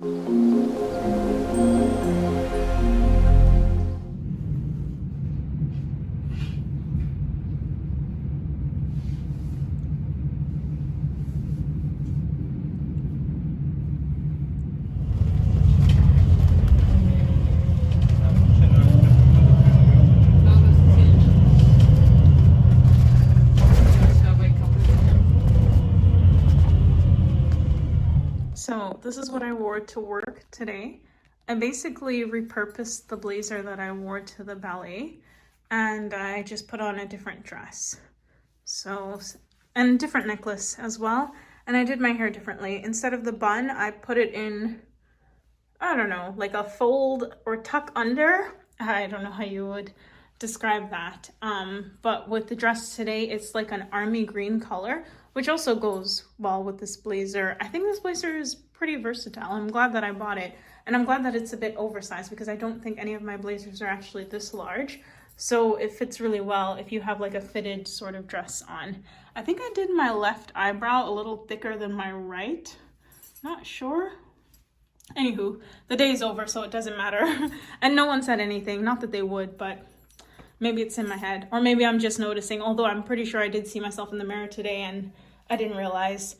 So this is what I wore to work today. I basically repurposed the blazer that I wore to the ballet, and I just put on a different dress. And different necklace as well. And I did my hair differently. Instead of the bun, I put it in, I don't know, like a fold or tuck under. I don't know how you would describe that. But with the dress today, it's like an army green color, which also goes well with this blazer. I think this blazer is pretty versatile. I'm glad that I bought it. And I'm glad that it's a bit oversized because I don't think any of my blazers are actually this large. So it fits really well if you have like a fitted sort of dress on. I think I did my left eyebrow a little thicker than my right. Not sure. Anywho, the day's over, so it doesn't matter. And no one said anything. Not that they would, but maybe it's in my head. Or maybe I'm just noticing, although I'm pretty sure I did see myself in the mirror today and I didn't realize.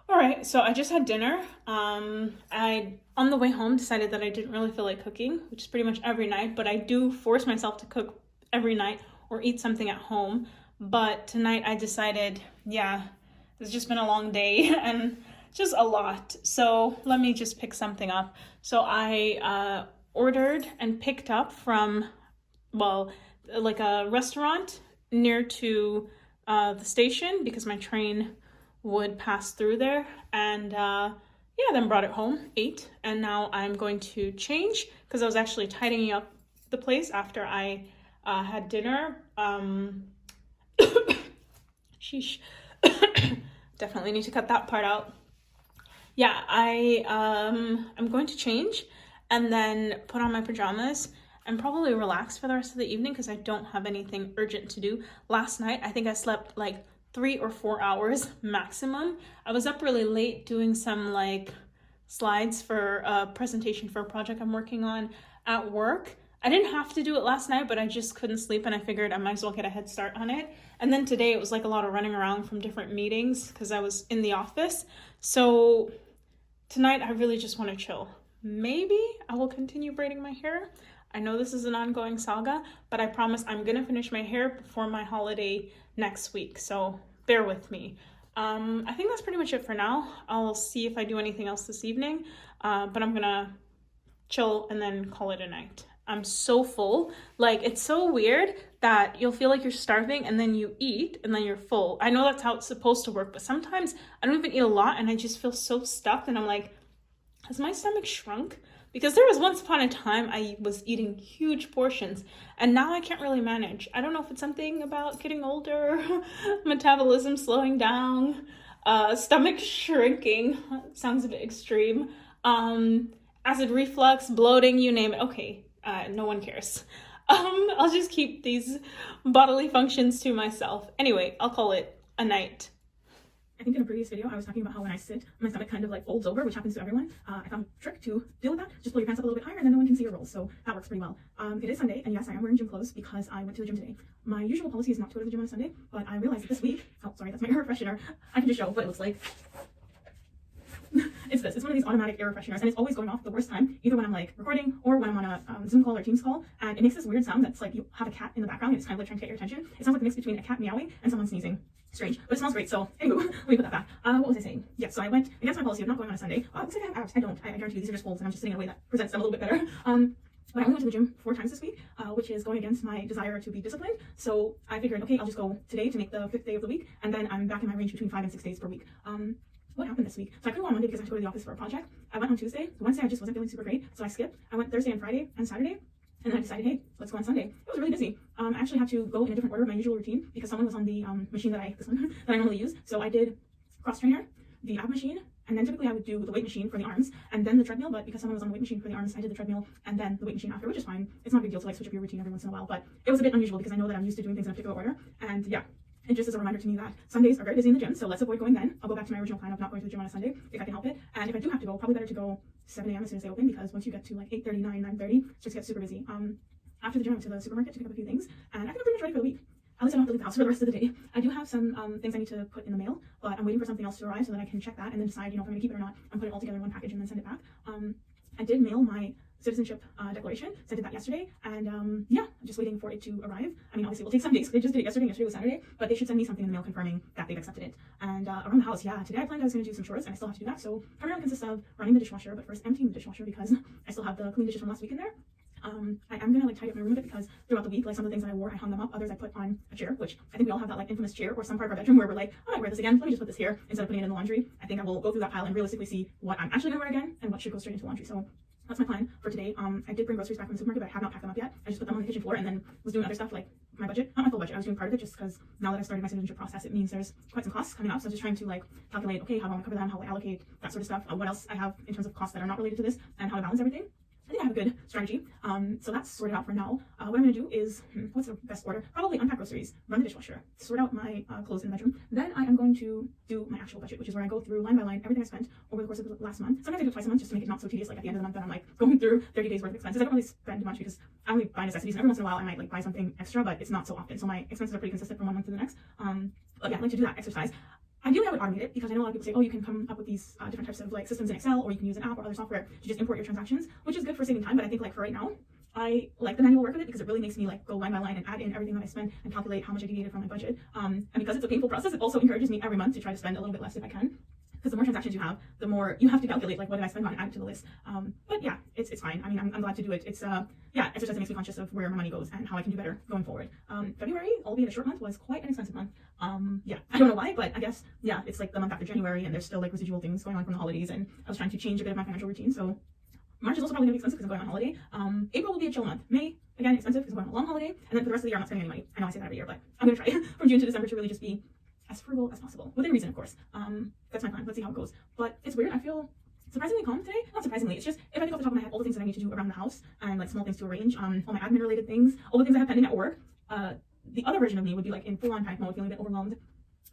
All right, so I just had dinner. On the way home, decided that I didn't really feel like cooking, which is pretty much every night, but I do force myself to cook every night or eat something at home. But tonight I decided, yeah, it's just been a long day and just a lot. So let me just pick something up. So I ordered and picked up from, well, like a restaurant near to the station because my train would pass through there, and yeah, then brought it home, ate, and now I'm going to change because I was actually tidying up the place after I had dinner. Sheesh. Definitely need to cut that part out. Yeah, I'm going to change and then put on my pajamas and probably relax for the rest of the evening because I don't have anything urgent to do. Last night, I think I slept like 3 or 4 hours maximum. I was up really late doing some like slides for a presentation for a project I'm working on at work. I didn't have to do it last night, but I just couldn't sleep and I figured I might as well get a head start on it. And then today it was like a lot of running around from different meetings because I was in the office. So tonight I really just want to chill. Maybe I will continue braiding my hair. I know this is an ongoing saga, but I promise I'm gonna finish my hair before my holiday next week, so bear with me. I think that's pretty much it for now. I'll see if I do anything else this evening, but I'm gonna chill and then call it a night. I'm so full. Like, it's so weird that you'll feel like you're starving and then you eat and then you're full. I know that's how it's supposed to work, but sometimes I don't even eat a lot and I just feel so stuffed and I'm like, has my stomach shrunk? Because there was once upon a time I was eating huge portions and now I can't really manage. I don't know if it's something about getting older, metabolism slowing down, stomach shrinking, sounds a bit extreme, acid reflux, bloating, you name it. Okay, no one cares. I'll just keep these bodily functions to myself. Anyway, I'll call it a night. I think in a previous video, I was talking about how when I sit, my stomach kind of like folds over, which happens to everyone. I found a trick to deal with that. Just pull your pants up a little bit higher and then no one can see your rolls. So that works pretty well. It is Sunday, and yes, I am wearing gym clothes because I went to the gym today. My usual policy is not to go to the gym on a Sunday, but I realized that this week, oh, sorry, that's my air freshener. I can just show what it looks like. It's this. It's one of these automatic air fresheners, and it's always going off the worst time, either when I'm like recording or when I'm on a Zoom call or Teams call, and it makes this weird sound that's like you have a cat in the background and it's kind of like trying to get your attention. It sounds like a mix between a cat meowing and someone sneezing. Strange, but it smells great. So anywho, let me put that back. What was I saying? Yeah, so I went against my policy of not going on a Sunday. Looks like I have abs. I don't. I guarantee you these are just folds, and I'm just sitting in a way that presents them a little bit better. But I only went to the gym 4 times this week, which is going against my desire to be disciplined. So I figured, okay, I'll just go today to make the 5th day of the week, and then I'm back in my range between 5 and 6 days per week. What happened this week? So I couldn't go on Monday because I had to go to the office for a project. I went on Tuesday. Wednesday I just wasn't feeling super great, so I skipped. I went Thursday and Friday and Saturday. And then I decided, hey, let's go on Sunday. It was really busy. I actually had to go in a different order of my usual routine because someone was on the machine that I normally use. So I did cross trainer, the ab machine, and then typically I would do the weight machine for the arms and then the treadmill. But because someone was on the weight machine for the arms, I did the treadmill and then the weight machine after, which is fine. It's not a big deal to like switch up your routine every once in a while, but it was a bit unusual because I know that I'm used to doing things in a particular order. And yeah, it just is a reminder to me that Sundays are very busy in the gym, so let's avoid going then. I'll go back to my original plan of not going to the gym on a Sunday if I can help it. And if I do have to go, probably better to go 7 a.m. as soon as they open, because once you get to like 8:39, 9:30, it just gets super busy. After the gym, I went to the supermarket to pick up a few things, and I think I'm pretty much ready for the week. At least I don't have to leave the house for the rest of the day. I do have some things I need to put in the mail, but I'm waiting for something else to arrive so that I can check that and then decide, if I'm going to keep it or not, and put it all together in one package and then send it back. I did mail my citizenship declaration, so I did that yesterday, and yeah, I'm just waiting for it to arrive. I mean, obviously it will take some days. They just did it yesterday. Yesterday was Saturday, but they should send me something in the mail confirming that they've accepted it. And around the house, yeah, today I planned I was going to do some chores, and I still have to do that. So primarily consists of running the dishwasher, but first emptying the dishwasher because I still have the clean dishes from last week in there. I am gonna like tidy up my room a bit, because throughout the week, like some of the things that I wore, I hung them up. Others I put on a chair, which I think we all have that like infamous chair or some part of our bedroom where we're like, I might wear this again. Let me just put this here instead of putting it in the laundry. I think I will go through that pile and realistically see what I'm actually gonna wear again and what should go straight into laundry. So that's my plan for today. I did bring groceries back from the supermarket, but I have not packed them up yet. I just put them on the kitchen floor and then was doing other stuff like my budget. Not my full budget. I was doing part of it just because now that I've started my citizenship process, it means there's quite some costs coming up. So I'm just trying to like calculate, okay, how do I cover them, how do I allocate that sort of stuff, what else I have in terms of costs that are not related to this, and how to balance everything. I think I have a good strategy. So that's sorted out for now. What I'm going to do is, what's the best order? Probably unpack groceries, run the dishwasher, sort out my clothes in the bedroom. Then I am going to do my actual budget, which is where I go through line by line everything I spent over the course of the last month. Sometimes I do it twice a month just to make it not so tedious. Like at the end of the month, then I'm like going through 30 days worth of expenses. I don't really spend much because I only buy necessities, and every once in a while I might like buy something extra, but it's not so often. So my expenses are pretty consistent from one month to the next. But yeah, I like to do that exercise. Ideally, I would automate it, because I know a lot of people say, oh, you can come up with these different types of like systems in Excel, or you can use an app or other software to just import your transactions, which is good for saving time. But I think like for right now, I like the manual work of it because it really makes me like go line by line and add in everything that I spend and calculate how much I deviated from my budget. And because it's a painful process, it also encourages me every month to try to spend a little bit less if I can. Because the more transactions you have, the more you have to calculate like what did I spend on and add it to the list. But yeah, it's fine. I mean, I'm glad to do it. It's yeah, exercise that makes me conscious of where my money goes and how I can do better going forward. February, albeit a short month, was quite an expensive month. Yeah, I don't know why, but I guess yeah, it's like the month after January and there's still like residual things going on from the holidays, and I was trying to change a bit of my financial routine. So March is also probably gonna be expensive because I'm going on holiday. April will be a chill month. May, again, expensive because I'm going on a long holiday, and then for the rest of the year I'm not spending any money. I know I say that every year, but I'm gonna try from June to December to really just be as frugal as possible, within reason, of course. That's my plan. Let's see how it goes. But it's weird. I feel surprisingly calm today. Not surprisingly. It's just if I think off the top of my head all the things that I need to do around the house and like small things to arrange, all my admin related things, all the things I have pending at work. The other version of me would be like in full on panic mode, feeling a bit overwhelmed,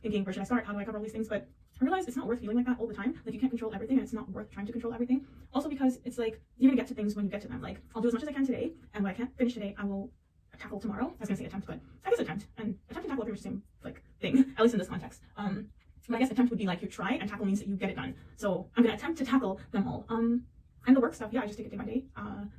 thinking where should I start? How do I cover all these things? But I realize it's not worth feeling like that all the time. Like you can't control everything, and it's not worth trying to control everything. Also because it's like you're gonna get to things when you get to them. Like I'll do as much as I can today, and what I can't finish today, I will tackle tomorrow. I was gonna say attempt, but I guess attempt and tackle are the same like thing, at least in this context. But I guess attempt would be like you try, and tackle means that you get it done. So I'm gonna attempt to tackle them all. And the work stuff, yeah, I just take it day by day.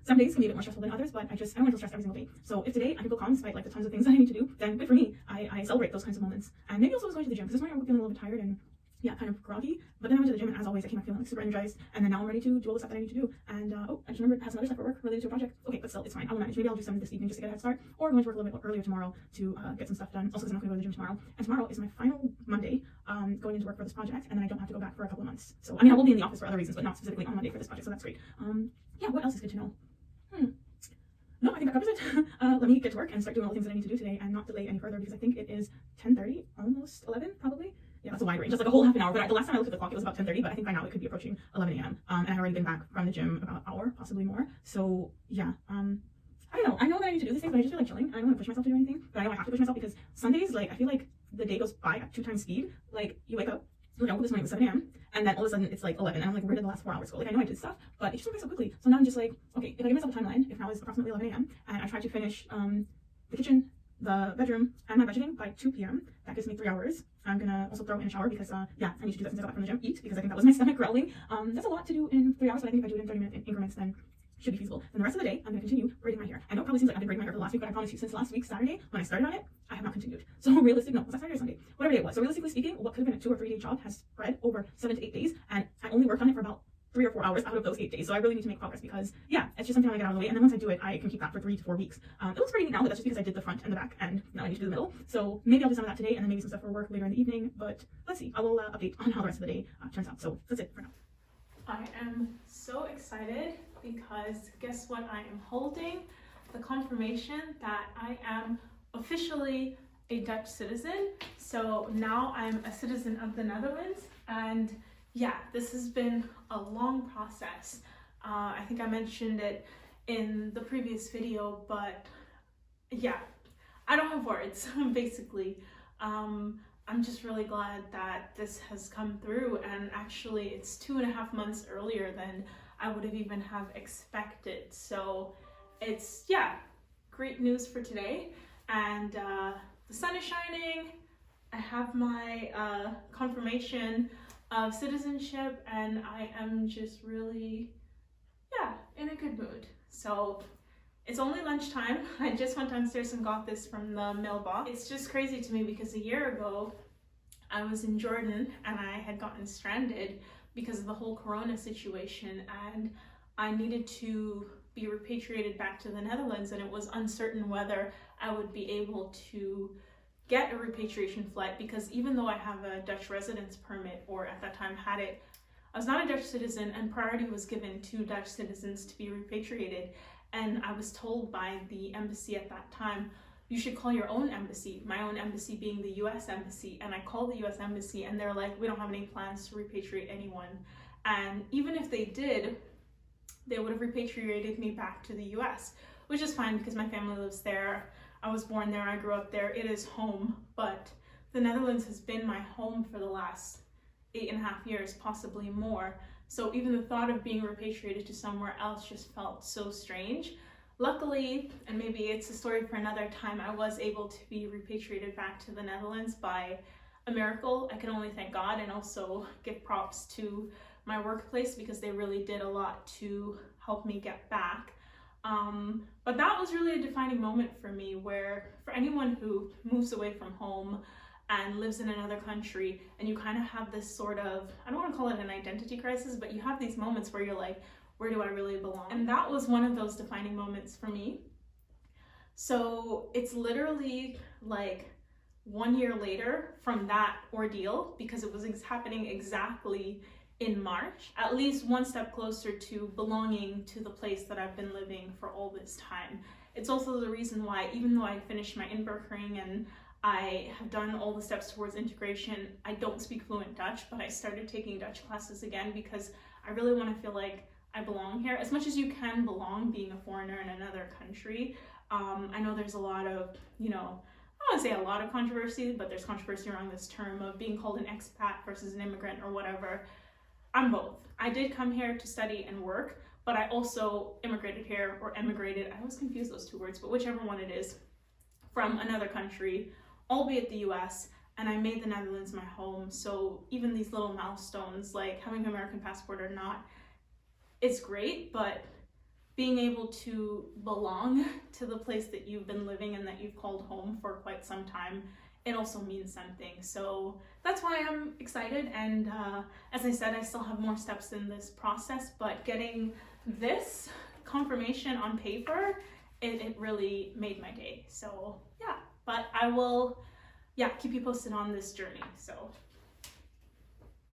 Some days can be a bit more stressful than others, but I don't want to feel stressed every single day. So if today I can feel calm despite like the tons of things that I need to do, then good for me. I celebrate those kinds of moments. And maybe also I was going to the gym because this morning I'm feeling a little bit tired and yeah, kind of groggy. But then I went to the gym, and as always, I came out feeling like super energized. And then now I'm ready to do all the stuff that I need to do. And oh, I just remembered I have some other stuff for work related to a project. Okay, but still, it's fine. I will manage. Maybe I'll do some this evening just to get a head start, or I'm going to work a little bit earlier tomorrow to get some stuff done. Also, because I'm not going to go to the gym tomorrow. And tomorrow is my final Monday going into work for this project, and then I don't have to go back for a couple of months. So I mean, I will be in the office for other reasons, but not specifically on Monday for this project. So that's great. Yeah, what else is good to know? No, I think that covers it. Let me get to work and start doing all the things that I need to do today and not delay any further, because I think it is 10:30, almost 11, probably. Yeah, that's a wide range. That's like a whole half an hour. But the last time I looked at the clock, it was about 10:30. But I think by now it could be approaching 11 a.m. And I've already been back from the gym about an hour, possibly more. So yeah, I don't know. I know that I need to do these things, but I just feel like chilling. I don't want to push myself to do anything. But I know I have to push myself because Sundays, like, I feel like the day goes by at 2 times speed. Like, you wake up, like, I woke up this morning at 7 a.m. and then all of a sudden it's like 11. And I'm like, where did the last 4 hours go? Like, I know I did stuff, but it just went by so quickly. So now I'm just like, okay, if I give myself a timeline, if now is approximately 11 a.m. and I try to finish the kitchen, the bedroom, and my budgeting by 2 p.m. That gives me 3 hours. I'm gonna also throw in a shower because yeah, I need to do that since I got back from the gym. Eat because I think that was my stomach growling. That's a lot to do in 3 hours, but I think if I do it in 30-minute increments, then it should be feasible. And the rest of the day, I'm gonna continue braiding my hair. I know it probably seems like I've been braiding my hair for the last week, but I promise you, since last week Saturday when I started on it, I have not continued. So realistic, no, was that Saturday or Sunday? Whatever day it was. So realistically speaking, what could have been a 2 or 3 day job has spread over 7 to 8 days, and I only worked on it for about 3 or 4 hours out of those 8 days. So I really need to make progress because yeah, it's just something I want to get out of the way. And then once I do it, I can keep that for 3 to 4 weeks. It looks pretty neat now, but that's just because I did the front and the back, and now I need to do the middle. So maybe I'll do some of that today, and then maybe some stuff for work later in the evening. But let's see. I will update on how the rest of the day turns out. So that's it for now. I am so excited because guess what I am holding? The confirmation that I am officially a Dutch citizen. So now I'm a citizen of the Netherlands, and yeah, this has been a long process. I think I mentioned it in the previous video, but yeah, I don't have words, basically. I'm just really glad that this has come through, and actually it's 2.5 months earlier than I would have even have expected. So it's, yeah, great news for today. And the sun is shining. I have my confirmation of citizenship, and I am just really, yeah, in a good mood. So it's only lunchtime. I just went downstairs and got this from the mailbox. It's just crazy to me because a year ago I was in Jordan and I had gotten stranded because of the whole corona situation, and I needed to be repatriated back to the Netherlands, and it was uncertain whether I would be able to get a repatriation flight, because even though I have a Dutch residence permit, or at that time had it, I was not a Dutch citizen, and priority was given to Dutch citizens to be repatriated. And I was told by the embassy at that time, you should call your own embassy, my own embassy being the US embassy. And I called the US embassy and they're like, we don't have any plans to repatriate anyone. And even if they did, they would have repatriated me back to the US, which is fine because my family lives there. I was born there, I grew up there, it is home. But the Netherlands has been my home for the last 8.5 years, possibly more. So even the thought of being repatriated to somewhere else just felt so strange. Luckily, and maybe it's a story for another time, I was able to be repatriated back to the Netherlands by a miracle. I can only thank God and also give props to my workplace because they really did a lot to help me get back. But that was really a defining moment for me, where for anyone who moves away from home and lives in another country, and you kind of have this sort of, I don't want to call it an identity crisis, but you have these moments where you're like, where do I really belong? And that was one of those defining moments for me. So it's literally like 1 year later from that ordeal, because it was happening exactly in March, at least one step closer to belonging to the place that I've been living for all this time. It's also the reason why, even though I finished my inburgering and I have done all the steps towards integration, I don't speak fluent Dutch, but I started taking Dutch classes again because I really want to feel like I belong here, as much as you can belong being a foreigner in another country. I know there's a lot of, I don't want to say a lot of controversy, but there's controversy around this term of being called an expat versus an immigrant or whatever. I'm both. I did come here to study and work, but I also immigrated here, or emigrated, I always confuse those two words, but whichever one it is, from another country, albeit the US, and I made the Netherlands my home. So even these little milestones, like having an American passport or not, it's great, but being able to belong to the place that you've been living and that you've called home for quite some time, it also means something. So that's why I'm excited. And as I said, I still have more steps in this process, but getting this confirmation on paper, it really made my day. So yeah, but I will, keep you posted on this journey. So